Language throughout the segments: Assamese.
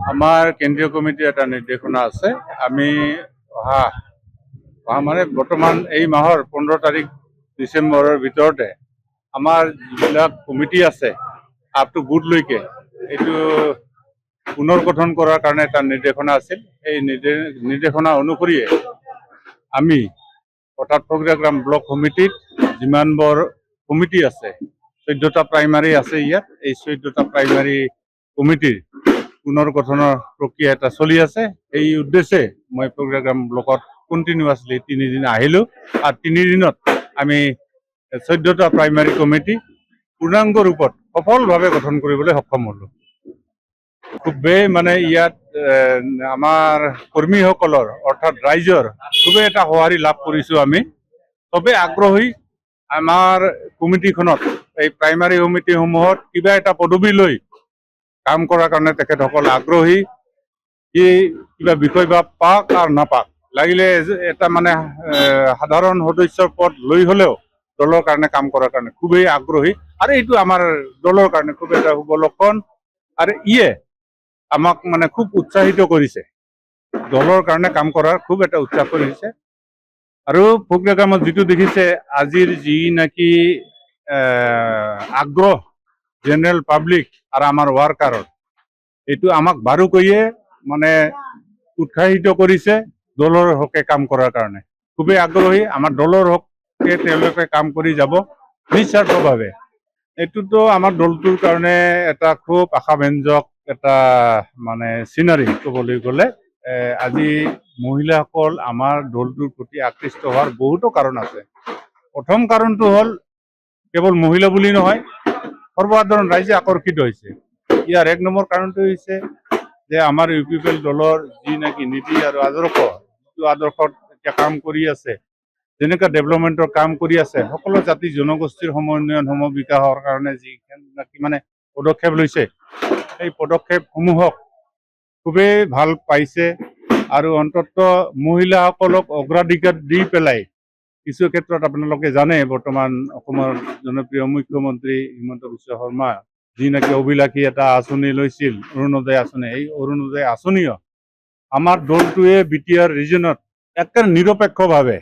আমাৰ কেন্দ্ৰীয় কমিটিৰ এটা নিৰ্দেশনা আছে। আমি অহা মানে বৰ্তমান এই মাহৰ 15 তাৰিখ ডিচেম্বৰৰ ভিতৰতে আমাৰ যিবিলাক কমিটি আছে আপ টু বুথলৈকে এইটো পুনৰ গঠন কৰাৰ কাৰণে এটা নিৰ্দেশনা আছিল। এই নিৰ্দেশনা অনুসৰিয়ে আমি অৰ্থাৎ ফকীৰাগ্ৰাম ব্লক কমিটিত যিমানবোৰ কমিটি আছে 14টা প্ৰাইমাৰী আছে ইয়াত। এই 14টা প্ৰাইমাৰী কমিটিৰ পুনৰ গঠনৰ প্ৰক্ৰিয়া এটা চলি আছে। এই উদ্দেশ্যে মই ফকীৰাগ্ৰাম ব্লকত কণ্টিনিউৱাছলি 3 দিন আহিলোঁ আৰু 3 দিনত আমি 14টা প্ৰাইমাৰী কমিটি পূৰ্ণাংগ ৰূপত সফলভাৱে গঠন কৰিবলৈ সক্ষম হ'লোঁ। খুবেই মানে ইয়াত আমাৰ কৰ্মীসকলৰ অৰ্থাৎ ৰাইজৰ খুবেই এটা সঁহাৰি লাভ কৰিছোঁ। আমি চবেই আগ্ৰহী আমাৰ কমিটিখনত এই প্ৰাইমাৰী কমিটিসমূহত কিবা এটা পদবী লৈ কাম কৰাৰ কাৰণে তেখেতসকল আগ্ৰহী। কি কিবা বিষয় বা পাক আৰু নাপাক লাগিলে এটা মানে সাধাৰণ সদস্যৰ পদ লৈ হ'লেও দলৰ কাৰণে কাম কৰাৰ কাৰণে খুবেই আগ্ৰহী আৰু এইটো আমাৰ দলৰ কাৰণে খুব এটা শুভ লক্ষণ। আৰু ইয়ে আমাক মানে খুব উৎসাহিত কৰিছে, দলৰ কাৰণে কাম কৰাৰ খুব এটা উৎসাহ কৰিছে। আৰু ফকীৰাগ্ৰামত যিটো দেখিছে আজিৰ যি নেকি আগ্ৰহ জেনেৰেল পাব্লিক আৰু আমাৰ ৱাৰ্কাৰৰ, এইটো আমাক বাৰুকৈয়ে মানে উৎসাহিত কৰিছে দলৰ হকে কাম কৰাৰ কাৰণে। খুবেই আগ্ৰহী, আমাৰ দলৰ হকে তেওঁলোকে কাম কৰি যাব নিস্বাৰ্থভাৱে। এইটোতো আমাৰ দলটোৰ কাৰণে এটা খুব আশাব্যঞ্জক এটা মানে চিনাৰী ক'বলৈ গ'লে। আজি মহিলাসকল আমাৰ দলটোৰ প্ৰতি আকৃষ্ট হোৱাৰ বহুতো কাৰণ আছে। প্ৰথম কাৰণটো হ'ল কেৱল মহিলা বুলি নহয়, সৰ্বসাধাৰণ ৰাইজে আকৰ্ষিত হৈছে। ইয়াৰ 1 নম্বৰ কাৰণটো হৈছে যে আমাৰ UPPL দলৰ যি নেকি নীতি আৰু আদৰ্শ, যিটো আদৰ্শত এতিয়া কাম কৰি আছে, যেনেকুৱা ডেভেলপমেণ্টৰ কাম কৰি আছে, সকলো জাতি জনগোষ্ঠীৰ সমন্বয়ন সম বিকাশৰ কাৰণে যি মানে পদক্ষেপ লৈছে, সেই পদক্ষেপসমূহক খুবেই ভাল পাইছে। আৰু অন্ততঃ মহিলাসকলক অগ্ৰাধিকাৰ দি পেলাই কিছু ক্ষেত্ৰত আপোনালোকে জানে বৰ্তমান অসমৰ জনপ্ৰিয় মুখ্যমন্ত্ৰী হিমন্ত বিশ্ব শৰ্মা যি নেকি অভিলাষী এটা আঁচনি লৈছিল, অৰুণোদয় আঁচনি, এই অৰুণোদয় আঁচনিও আমাৰ দলটোৱে BTR ৰিজনত একেবাৰে নিৰপেক্ষভাৱে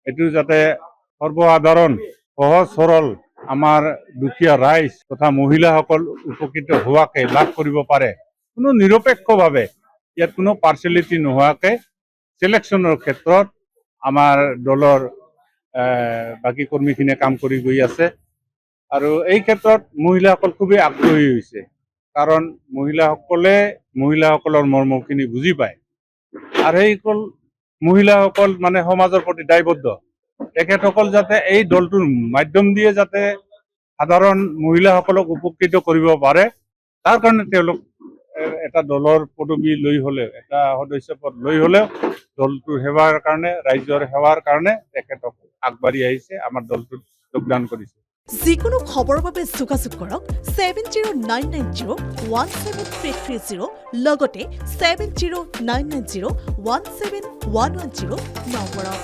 এইটো যাতে সৰ্বসাধাৰণ সহজ সৰল আমাৰ দুখীয়া ৰাইজ তথা মহিলাসকল উপকৃত হোৱাকে লাভ কৰিব পাৰে, কোনো নিৰপেক্ষভাৱে ইয়াত কোনো পাৰ্চিয়েলিটি নোহোৱাকে চিলেকশ্যনৰ ক্ষেত্ৰত আমাৰ দলৰ বাকী কৰ্মীখিনিয়ে কাম কৰি গৈ আছে। আৰু এই ক্ষেত্ৰত মহিলাসকল খুবেই আগ্ৰহী হৈছে, কাৰণ মহিলাসকলৰ মৰ্মখিনি বুজি পায়। আৰু সেইসকল মহিলাসকল মানে সমাজৰ প্ৰতি দায়বদ্ধ। তেখেতসকল যাতে এই দলটোৰ মাধ্যম দিয়ে যাতে সাধাৰণ মহিলাসকলক উপকৃত কৰিব পাৰে, তাৰ কাৰণে তেওঁলোক এটা দলৰ পদবী লৈ হ'লেও, এটা সদস্য পদ লৈ হ'লেও দলটোৰ সেৱাৰ কাৰণে, ৰাইজৰ সেৱাৰ কাৰণে তেখেতক আগবাঢ়ি আহিছে, আমাৰ দলটোত যোগদান কৰিছে। যিকোনো খবৰৰ বাবে যোগাযোগ কৰক 7099017330 লগতে 7099017110 নম্বৰত।